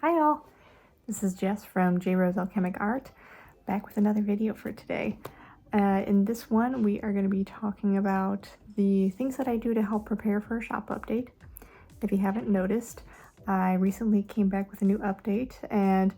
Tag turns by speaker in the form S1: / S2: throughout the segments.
S1: Hi all, this is Jess from J Rose Alchemic Art, back with another video for today. In this one, we are going to be talking about the things that I do to help prepare for a shop update. If you haven't noticed, I recently came back with a new update, and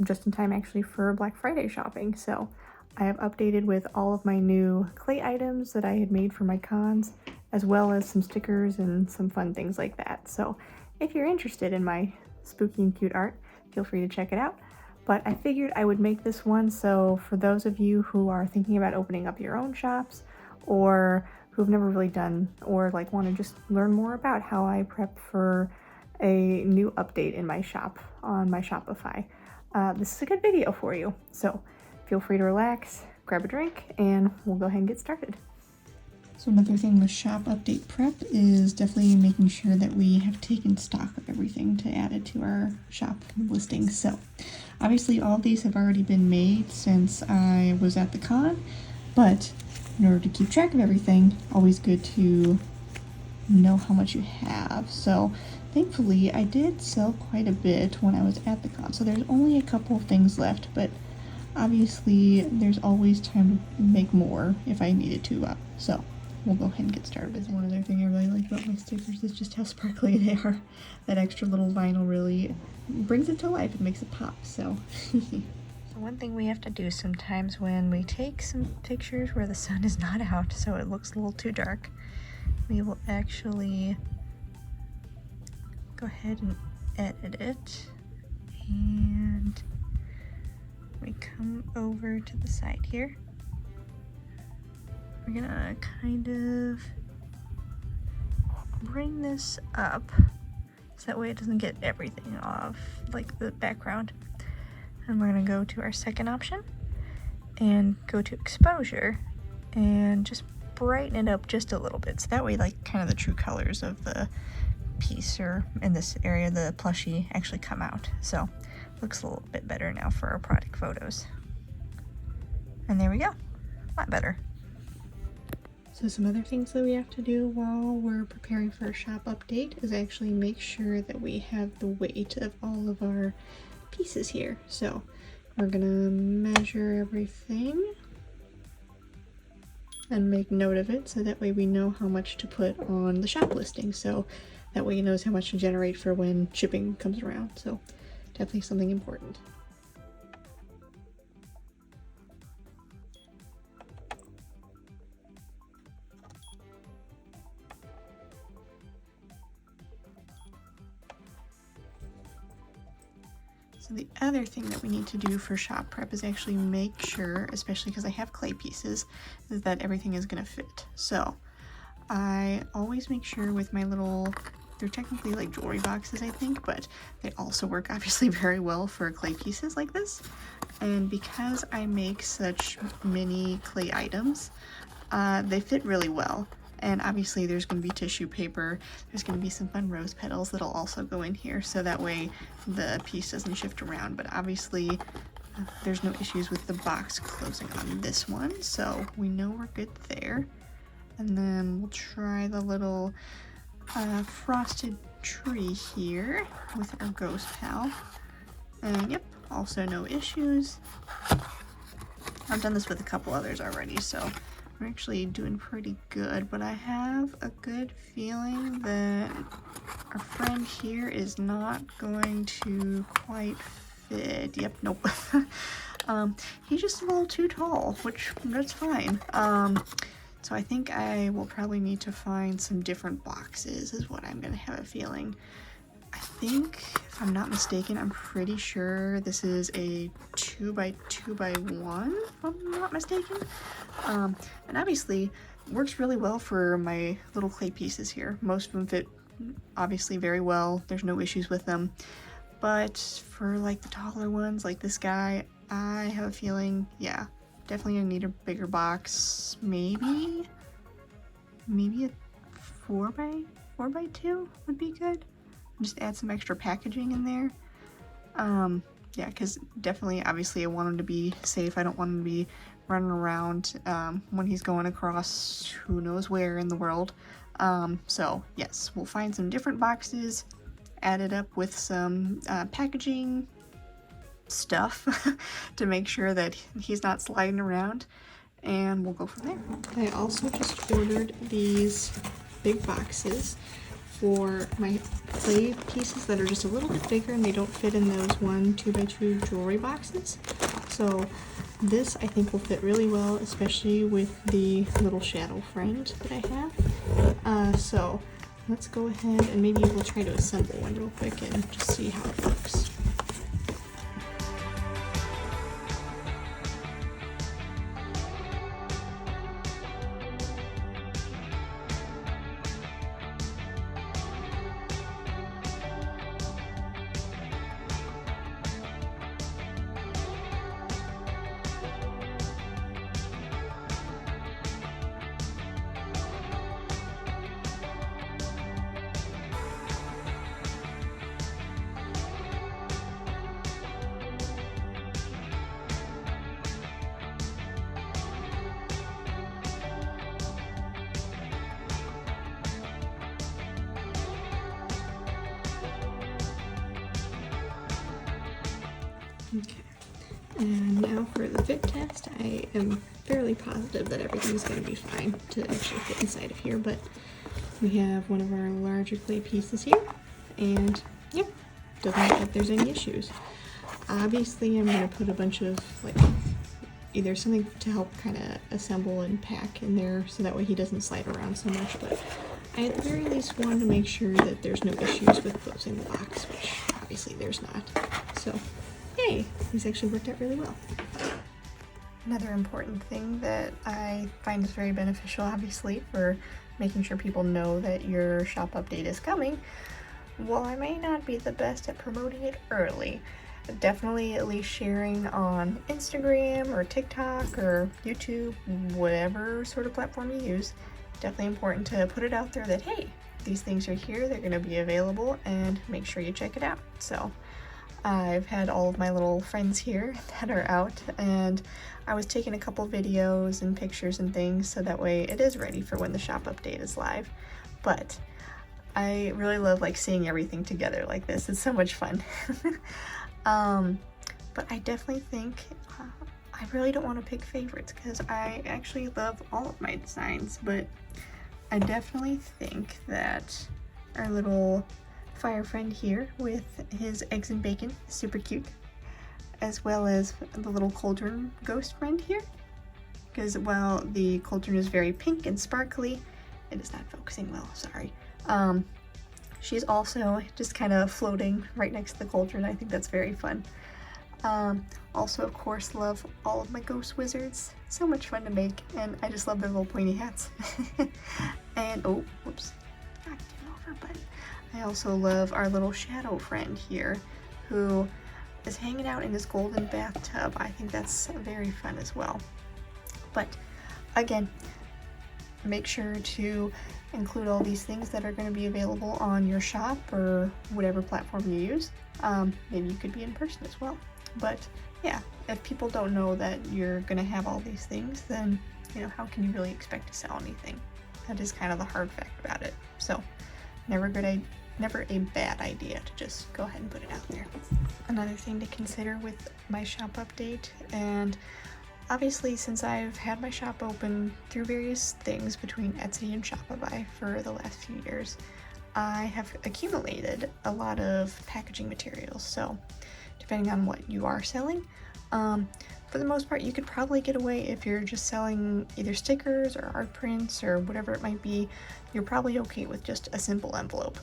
S1: just in time actually for Black Friday shopping. So I have updated with all of my new clay items that I had made for my cons, as well as some stickers and some fun things like that. So if you're interested in my spooky and cute art, feel free to check it out. But I figured I would make this one so for those of you who are thinking about opening up your own shops, or who've never really done, or like want to just learn more about how I prep for a new update in my shop on my Shopify, this is a good video for you. So feel free to relax, grab a drink, and we'll go ahead and get started.
S2: So another thing with shop update prep is definitely making sure that we have taken stock of everything to add it to our shop listings. So obviously all of these have already been made since I was at the con, but in order to keep track of everything, always good to know how much you have. So thankfully I did sell quite a bit when I was at the con, so there's only a couple of things left, but obviously there's always time to make more if I needed to. So we'll go ahead and get started with it. One other thing I really like about my stickers is just how sparkly they are. That extra little vinyl really brings it to life. It makes it pop, so.
S1: So one thing we have to do sometimes when we take some pictures where the sun is not out, so it looks a little too dark, we will actually go ahead and edit it. And we come over to the side here. We're gonna kind of bring this up so that way it doesn't get everything off, like the background. And we're gonna go to our second option and go to exposure and just brighten it up just a little bit, so that way like kind of the true colors of the piece, or in this area the plushie, actually come out. So looks a little bit better now for our product photos. And there we go, a lot better. So some other things that we have to do while we're preparing for a shop update is actually make sure that we have the weight of all of our pieces here. So we're gonna measure everything and make note of it, so that way we know how much to put on the shop listing. So that way it knows how much to generate for when shipping comes around. So definitely something important. So the other thing that we need to do for shop prep is actually make sure, especially because I have clay pieces, is that everything is going to fit. So I always make sure with my little, they're technically like jewelry boxes I think, but they also work obviously very well for clay pieces like this. And because I make such mini clay items, they fit really well. And obviously there's going to be tissue paper, there's going to be some fun rose petals that'll also go in here, so that way the piece doesn't shift around. But obviously there's no issues with the box closing on this one, so we know we're good there. And then we'll try the little frosted tree here with our ghost pal. And yep, also no issues. I've done this with a couple others already, so we're actually doing pretty good, but I have a good feeling that our friend here is not going to quite fit. Yep, nope. He's just a little too tall, which that's fine. So I think I will probably need to find some different boxes, is what I'm gonna have a feeling. I think, if I'm not mistaken, I'm pretty sure this is a 2x2x1, if I'm not mistaken. And obviously works really well for my little clay pieces here. Most of them fit obviously very well. There's no issues with them. But for like the taller ones, like this guy, I have a feeling, yeah, definitely gonna need a bigger box. Maybe a 4x2 would be good. Just add some extra packaging in there. Yeah, because definitely, obviously I want him to be safe. I don't want him to be running around when he's going across who knows where in the world. So yes, we'll find some different boxes, add it up with some packaging stuff to make sure that he's not sliding around, and we'll go from there. I also just ordered these big boxes for my clay pieces that are just a little bit bigger and they don't fit in those 1 2x2 jewelry boxes. So this I think will fit really well, especially with the little shadow friend that I have. So let's go ahead and maybe we'll try to assemble one real quick and just see how it works. Okay, and now for the fit test. I am fairly positive that everything's going to be fine to actually fit inside of here, but we have one of our larger clay pieces here, and yep, doesn't look like there's any issues. Obviously, I'm going to put a bunch of like either something to help kind of assemble and pack in there so that way he doesn't slide around so much, but I at the very least wanted to make sure that there's no issues with closing the box, which obviously there's not. So yay, these actually worked out really well. Another important thing that I find is very beneficial, obviously, for making sure people know that your shop update is coming, while I may not be the best at promoting it early, definitely at least sharing on Instagram or TikTok or YouTube, whatever sort of platform you use. Definitely important to put it out there that, hey, these things are here, they're going to be available, and make sure you check it out. So I've had all of my little friends here that are out, and I was taking a couple videos and pictures and things so that way it is ready for when the shop update is live. But I really love like seeing everything together like this. It's so much fun. But I definitely think I really don't want to pick favorites because I actually love all of my designs, but I definitely think that our little fire friend here with his eggs and bacon is super cute, as well as the little cauldron ghost friend here, because while the cauldron is very pink and sparkly, it is not focusing well, sorry. She's also just kind of floating right next to the cauldron. I think that's very fun. Also, of course, love all of my ghost wizards. So much fun to make, and I just love their little pointy hats. And, oh, whoops, knocked him over, but I also love our little shadow friend here, who is hanging out in this golden bathtub. I think that's very fun as well. But, again, make sure to include all these things that are going to be available on your shop or whatever platform you use. Maybe you could be in person as well. But yeah, if people don't know that you're going to have all these things, then, you know, how can you really expect to sell anything? That is kind of the hard fact about it. So never a bad idea to just go ahead and put it out there. Another thing to consider with my shop update, and obviously since I've had my shop open through various things between Etsy and Shopify for the last few years, I have accumulated a lot of packaging materials. So depending on what you are selling, for the most part you could probably get away if you're just selling either stickers or art prints or whatever it might be. You're probably okay with just a simple envelope.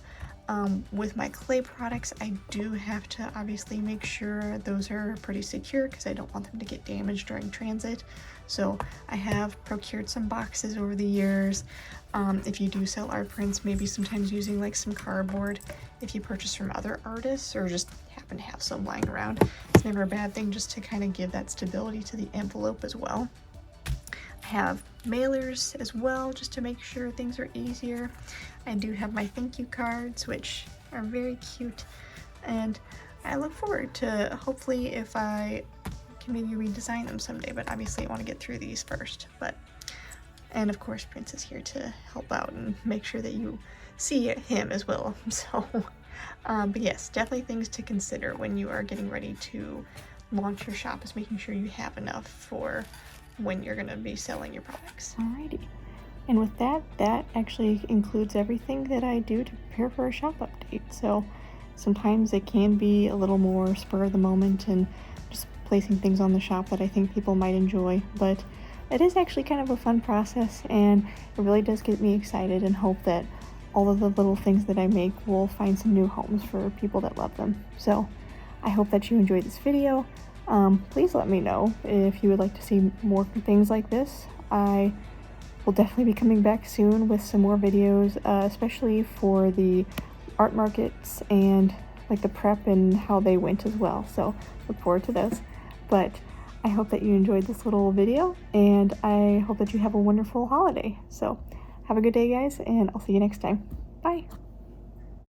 S1: With my clay products, I do have to obviously make sure those are pretty secure because I don't want them to get damaged during transit. So I have procured some boxes over the years. If you do sell art prints, maybe sometimes using like some cardboard. If you purchase from other artists or just happen to have some lying around, it's never a bad thing just to kind of give that stability to the envelope as well. I have mailers as well, just to make sure things are easier. I do have my thank you cards, which are very cute, and I look forward to hopefully if I can maybe redesign them someday, but obviously I want to get through these first. And of course Prince is here to help out and make sure that you see him as well. So But yes, definitely things to consider when you are getting ready to launch your shop, is making sure you have enough for when you're going to be selling your products. Alrighty. And with that, that actually includes everything that I do to prepare for a shop update. So sometimes it can be a little more spur of the moment and just placing things on the shop that I think people might enjoy, but it is actually kind of a fun process, and it really does get me excited and hope that all of the little things that I make will find some new homes for people that love them. So I hope that you enjoyed this video. Please let me know if you would like to see more things like this. I will definitely be coming back soon with some more videos, especially for the art markets and like the prep and how they went as well. So look forward to those. But I hope that you enjoyed this little video, and I hope that you have a wonderful holiday. So have a good day, guys, and I'll see you next time. Bye.